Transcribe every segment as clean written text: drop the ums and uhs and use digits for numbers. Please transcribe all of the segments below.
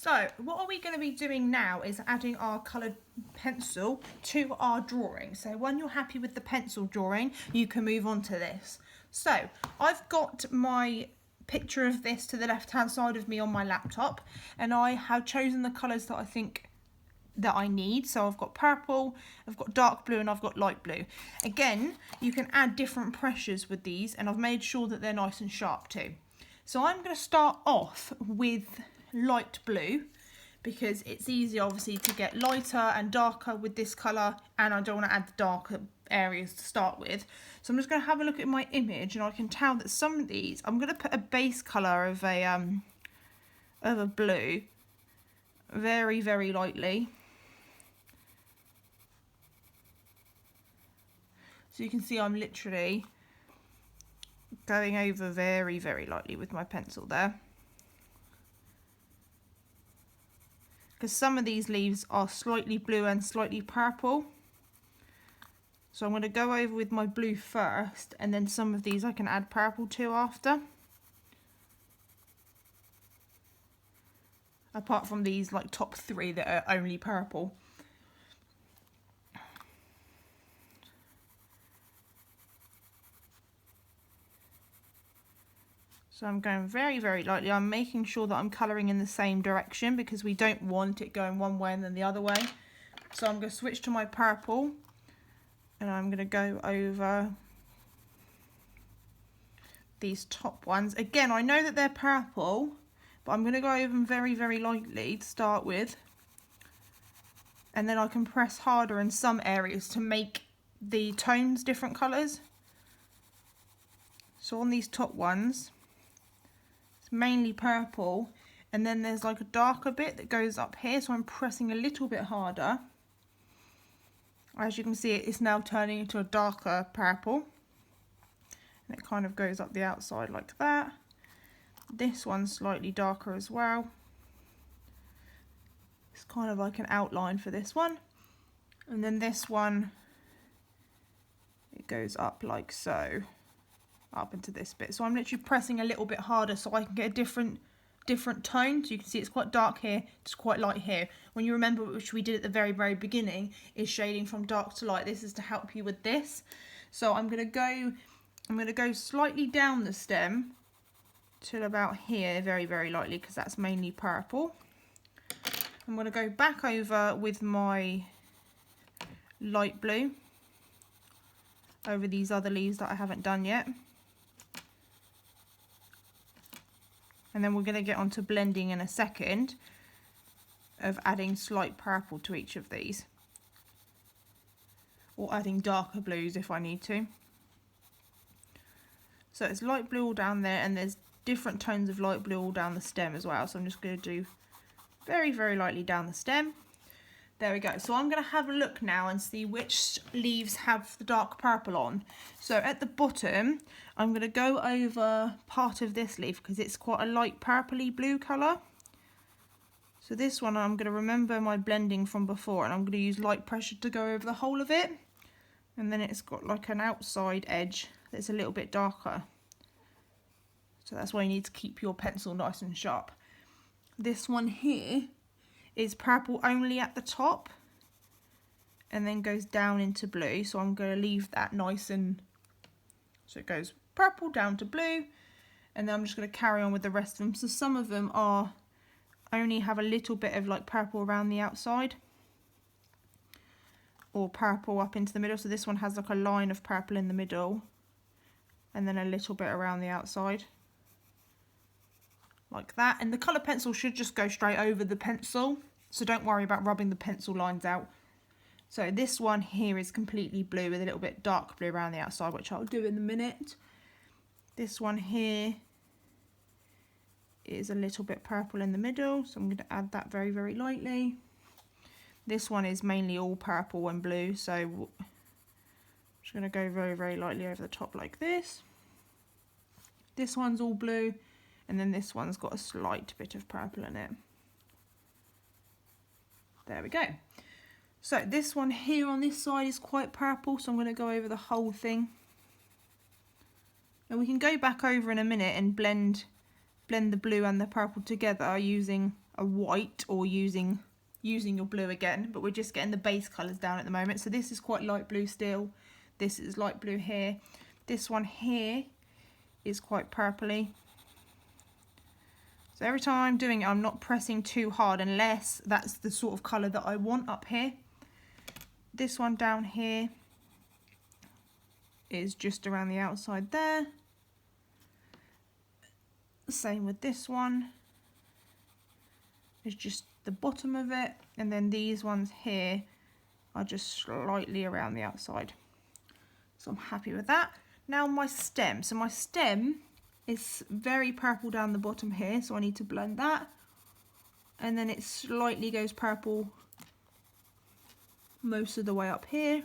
So what are we going to be doing now is adding our coloured pencil to our drawing. So when you're happy with the pencil drawing, you can move on to this. So I've got my picture of this to the left hand side of me on my laptop, and I have chosen the colours that I think that I need. So I've got purple, I've got dark blue, and I've got light blue. Again, you can add different pressures with these, and I've made sure that they're nice and sharp too. So I'm going to start off with light blue because it's easy obviously to get lighter and darker with this colour, and I don't want to add the darker areas to start with. So I'm just going to have a look at my image, and I can tell that some of these, I'm going to put a base colour of a blue very, very lightly. So you can see I'm literally going over very, very lightly with my pencil there. Because some of these leaves are slightly blue and slightly purple. So I'm going to go over with my blue first, and then some of these I can add purple to after. Apart from these like top three that are only purple. So I'm going very, very lightly. I'm making sure that I'm colouring in the same direction because we don't want it going one way and then the other way. So I'm going to switch to my purple, and I'm going to go over these top ones. Again, I know that they're purple, but I'm going to go over them very, very lightly to start with. And then I can press harder in some areas to make the tones different colours. So on these top ones, mainly purple, and then there's like a darker bit that goes up here, so I'm pressing a little bit harder. As you can see, it's now turning into a darker purple, and it kind of goes up the outside like that. This one's slightly darker as well. It's kind of like an outline for this one, and then this one, it goes up like so, up into this bit. So I'm literally pressing a little bit harder so I can get a different tone. So you can see it's quite dark here, it's quite light here. When you remember, which we did at the very, very beginning, is shading from dark to light. This is to help you with this. So I'm gonna go slightly down the stem till about here, very, very lightly, because that's mainly purple. I'm gonna go back over with my light blue over these other leaves that I haven't done yet. And then we're going to get on to blending in a second, of adding slight purple to each of these. Or adding darker blues if I need to. So it's light blue all down there, and there's different tones of light blue all down the stem as well. So I'm just going to do very, very lightly down the stem. There we go. So I'm going to have a look now and see which leaves have the dark purple on. So at the bottom, I'm going to go over part of this leaf because it's quite a light purpley blue colour. So this one, I'm going to remember my blending from before, and I'm going to use light pressure to go over the whole of it. And then it's got like an outside edge that's a little bit darker. So that's why you need to keep your pencil nice and sharp. This one here is purple only at the top, and then goes down into blue. So I'm going to leave that nice, and so it goes purple down to blue, and then I'm just going to carry on with the rest of them. So some of them are only have a little bit of like purple around the outside, or purple up into the middle. So this one has like a line of purple in the middle, and then a little bit around the outside. Like that. And the colour pencil should just go straight over the pencil, so don't worry about rubbing the pencil lines out. So this one here is completely blue with a little bit dark blue around the outside, which I'll do in a minute. This one here is a little bit purple in the middle, so I'm going to add that very, very lightly. This one is mainly all purple and blue, so I'm just going to go very, very lightly over the top like this. This one's all blue, and then this one's got a slight bit of purple in it. There we go. So this one here on this side is quite purple, so I'm going to go over the whole thing. And we can go back over in a minute and blend the blue and the purple together using a white or using your blue again, but we're just getting the base colours down at the moment. So this is quite light blue still. This is light blue here. This one here is quite purpley. So every time I'm doing it, I'm not pressing too hard unless that's the sort of colour that I want up here. This one down here is just around the outside there. Same with this one. It's just the bottom of it, and then these ones here are just slightly around the outside. So I'm happy with that. Now my stem. So my stem is very purple down the bottom here, so I need to blend that. And then it slightly goes purple most of the way up here.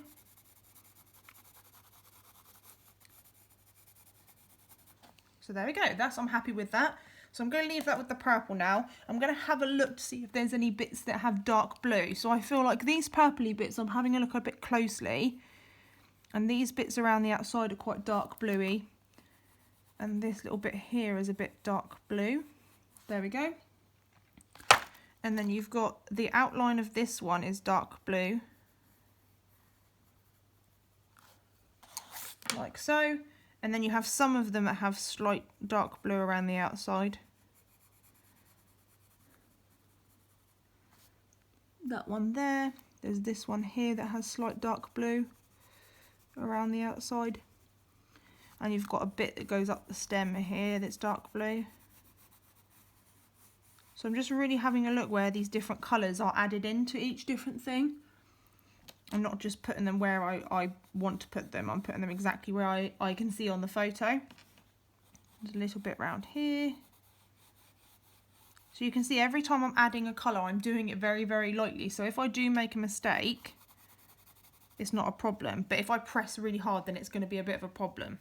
So there we go, I'm happy with that. So I'm going to leave that with the purple now. I'm going to have a look to see if there's any bits that have dark blue. So I feel like these purpley bits, I'm having a look a bit closely. And these bits around the outside are quite dark bluey. And this little bit here is a bit dark blue. There we go. And then you've got the outline of this one is dark blue. Like so. And then you have some of them that have slight dark blue around the outside. That one there. There's this one here that has slight dark blue around the outside. And you've got a bit that goes up the stem here that's dark blue. So I'm just really having a look where these different colours are added into each different thing. I'm not just putting them where I want to put them. I'm putting them exactly where I can see on the photo. There's a little bit around here. So you can see every time I'm adding a colour, I'm doing it very, very lightly. So if I do make a mistake, it's not a problem. But if I press really hard, then it's going to be a bit of a problem.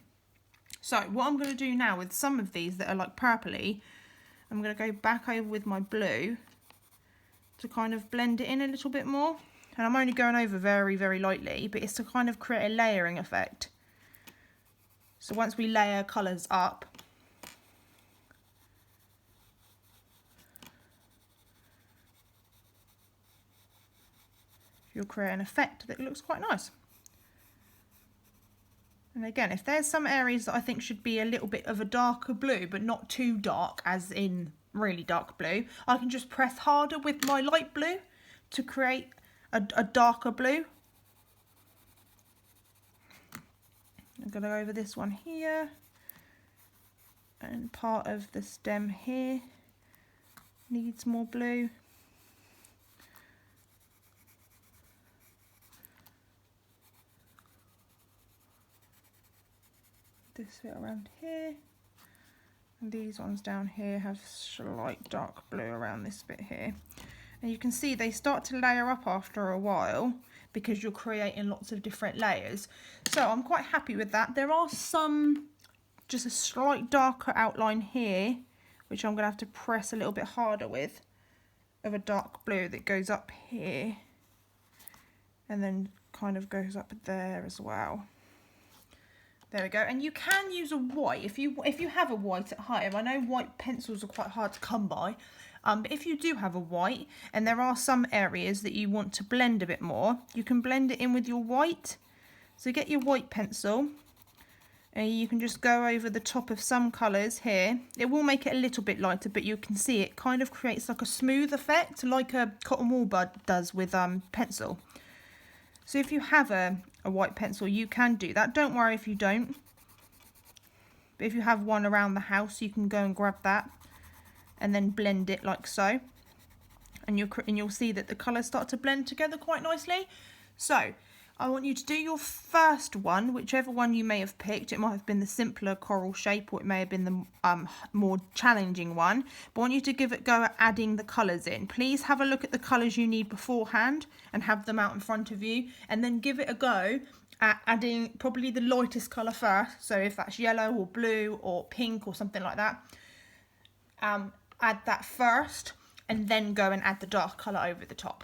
So what I'm going to do now with some of these that are like purpley, I'm going to go back over with my blue to kind of blend it in a little bit more. And I'm only going over very, very lightly, but it's to kind of create a layering effect. So once we layer colours up, you'll create an effect that looks quite nice. And again, if there's some areas that I think should be a little bit of a darker blue, but not too dark, as in really dark blue, I can just press harder with my light blue to create a darker blue. I'm going to go over this one here, and part of the stem here needs more blue. This bit around here, and these ones down here have slight dark blue around this bit here. And you can see they start to layer up after a while because you're creating lots of different layers. So I'm quite happy with that. There are some, just a slight darker outline here, which I'm going to have to press a little bit harder with, of a dark blue that goes up here and then kind of goes up there as well. There we go. And you can use a white if you have a white at home. I know white pencils are quite hard to come by, but if you do have a white and there are some areas that you want to blend a bit more, you can blend it in with your white. So get your white pencil and you can just go over the top of some colours here. It will make it a little bit lighter, but you can see it kind of creates like a smooth effect, like a cotton wool bud does with pencil. So if you have a white pencil, you can do that. Don't worry if you don't. But if you have one around the house, you can go and grab that and then blend it like so. And you'll see that the colours start to blend together quite nicely. So I want you to do your first one, whichever one you may have picked. It might have been the simpler coral shape, or it may have been the more challenging one. But I want you to give it a go at adding the colours in. Please have a look at the colours you need beforehand and have them out in front of you. And then give it a go at adding probably the lightest colour first. So if that's yellow or blue or pink or something like that, add that first and then go and add the dark colour over the top.